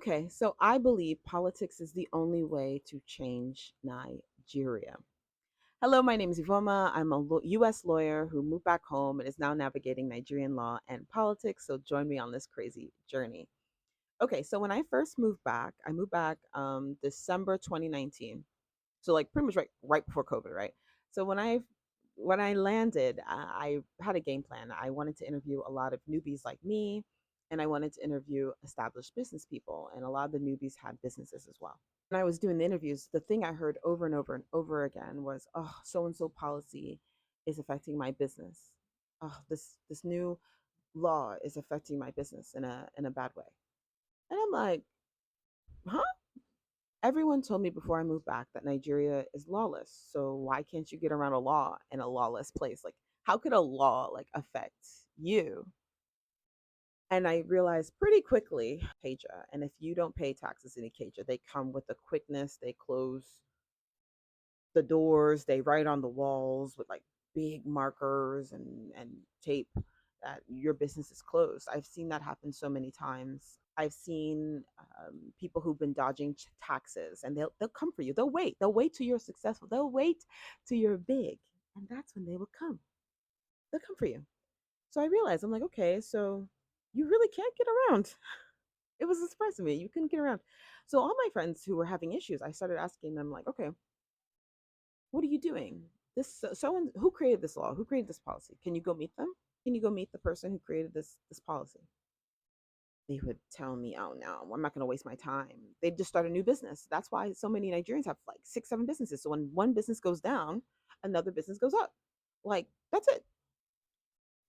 Okay, so I believe politics is the only way to change Nigeria. Hello, my name is Ivoma. I'm a US lawyer who moved back home and is now navigating Nigerian law and politics. So join me on this crazy journey. Okay, so when I first moved back, I moved back December 2019. So like pretty much right before COVID, right? So when I landed, I had a game plan. I wanted to interview a lot of newbies like me, and I wanted to interview established business people, and a lot of the newbies had businesses as well. When I was doing the interviews, the thing I heard over and over and over again was, "Oh, so and so policy is affecting my business. Oh, this new law is affecting my business in a bad way." And I'm like, "Huh?" Everyone told me before I moved back that Nigeria is lawless. So why can't you get around a law in a lawless place? Like, how could a law like affect you? And I realized pretty quickly, Ikeja, and if you don't pay taxes in Ikeja, they come with a quickness. They close the doors. They write on the walls with like big markers and tape that your business is closed. I've seen that happen so many times. I've seen people who've been dodging taxes, and they'll come for you. They'll wait. They'll wait till you're successful. They'll wait till you're big, and that's when they will come. They'll come for you. So I realized I'm like, okay, so you really can't get around. It was a surprise to me. You couldn't get around. So all my friends who were having issues, I started asking them like, okay, what are you doing? This so and who created this law? Who created this policy? Can you go meet them? Can you go meet the person who created this policy? They would tell me, "Oh no, I'm not going to waste my time." They'd just start a new business. That's why so many Nigerians have like six, seven businesses. So when one business goes down, another business goes up. Like that's it.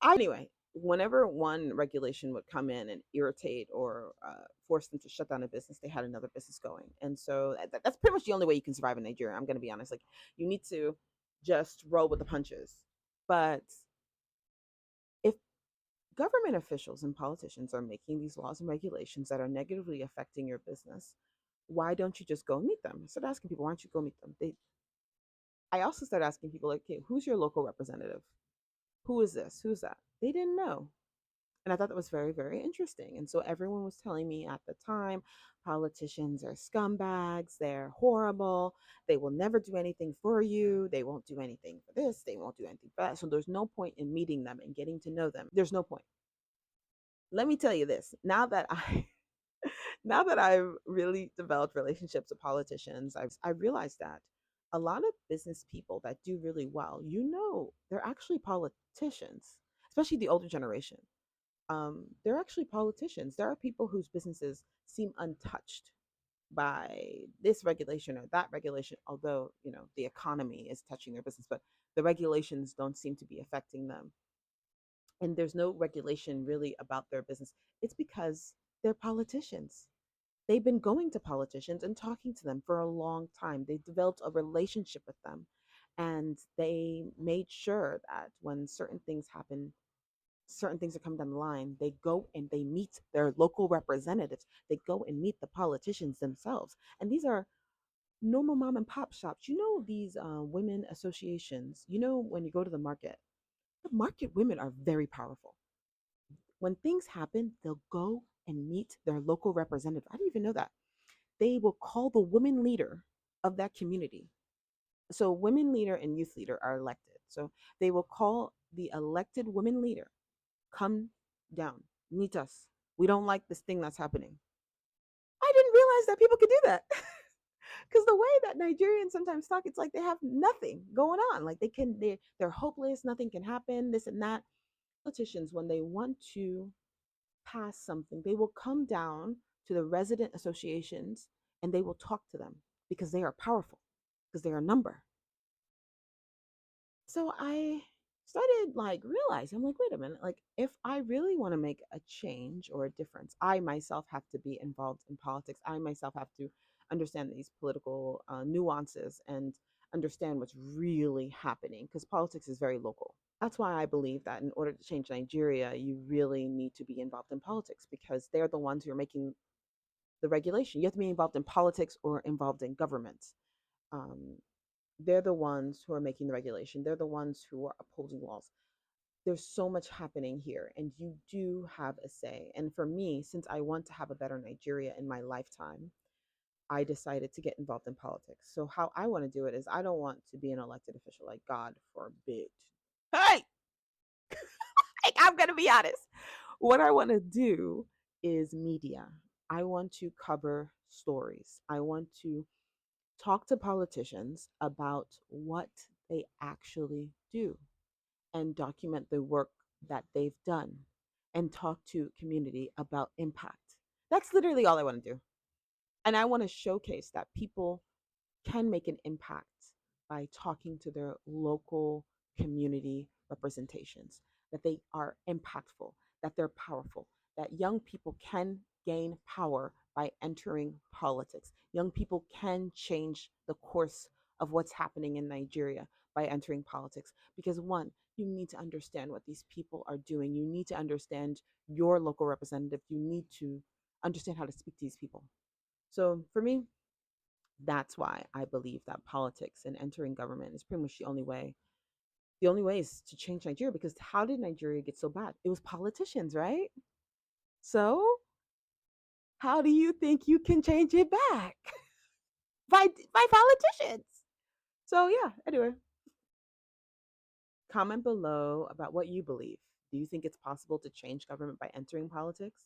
Anyway, whenever one regulation would come in and irritate or force them to shut down a business, they had another business going. And so that's pretty much the only way you can survive in Nigeria. I'm going to be honest. Like, you need to just roll with the punches. But if government officials and politicians are making these laws and regulations that are negatively affecting your business, why don't you just go meet them? I started asking people, why don't you go meet them? I also started asking people, like, okay, who's your local representative? Who is this? Who's that? They didn't know. And I thought that was very, very interesting. And so everyone was telling me at the time, politicians are scumbags, they're horrible, they will never do anything for you, they won't do anything for this, they won't do anything for that. So there's no point in meeting them and getting to know them. There's no point. Let me tell you this. Now that I now that I've really developed relationships with politicians, I realized that a lot of business people that do really well, they're actually politicians, especially the older generation. They're actually politicians. There are people whose businesses seem untouched by this regulation or that regulation, although, the economy is touching their business, but the regulations don't seem to be affecting them. And there's no regulation really about their business. It's because they're politicians. They've been going to politicians and talking to them for a long time. They developed a relationship with them, and they made sure that when certain things are coming down the line, they go and they meet their local representatives. They go and meet the politicians themselves. And these are normal mom and pop shops. These women associations, when you go to the market women are very powerful. When things happen, they'll go and meet their local representative. I didn't even know that. They will call the women leader of that community. So, women leader and youth leader are elected. So, they will call the elected women leader, come down, meet us. We don't like this thing that's happening. I didn't realize that people could do that. Because the way that Nigerians sometimes talk, it's like they have nothing going on. Like they're hopeless, nothing can happen, this and that. Politicians, when they want to pass something, they will come down to the resident associations and they will talk to them because they are powerful, because they are a number. So I started like realizing, I'm like, wait a minute, like if I really want to make a change or a difference, I myself have to be involved in politics. I myself have to understand these political nuances and understand what's really happening, because politics is very local. That's why I believe that in order to change Nigeria, you really need to be involved in politics, because they're the ones who are making the regulation. You have to be involved in politics or involved in government. Um, they're the ones who are making the regulation. They're the ones who are upholding laws. there's so much happening here, and you do have a say. And for me, since I want to have a better Nigeria in my lifetime, I decided to get involved in politics. So how I want to do it is I don't want to be an elected official, like God forbid. Hey, like, I'm gonna be honest. What I want to do is media. I want to cover stories. I want to talk to politicians about what they actually do and document the work that they've done and talk to community about impact. That's literally all I want to do. And I want to showcase that people can make an impact by talking to their local community representations, that they are impactful, that they're powerful, that young people can gain power by entering politics. Young people can change the course of what's happening in Nigeria by entering politics. Because, one, you need to understand what these people are doing. You need to understand your local representative. You need to understand how to speak to these people. So, for me, that's why I believe that politics and entering government is pretty much the only way. The only way is to change Nigeria, because how did Nigeria get so bad? It was politicians, right? So, how do you think you can change it back? By politicians. So, yeah, anyway, comment below about what you believe. Do you think it's possible to change government by entering politics?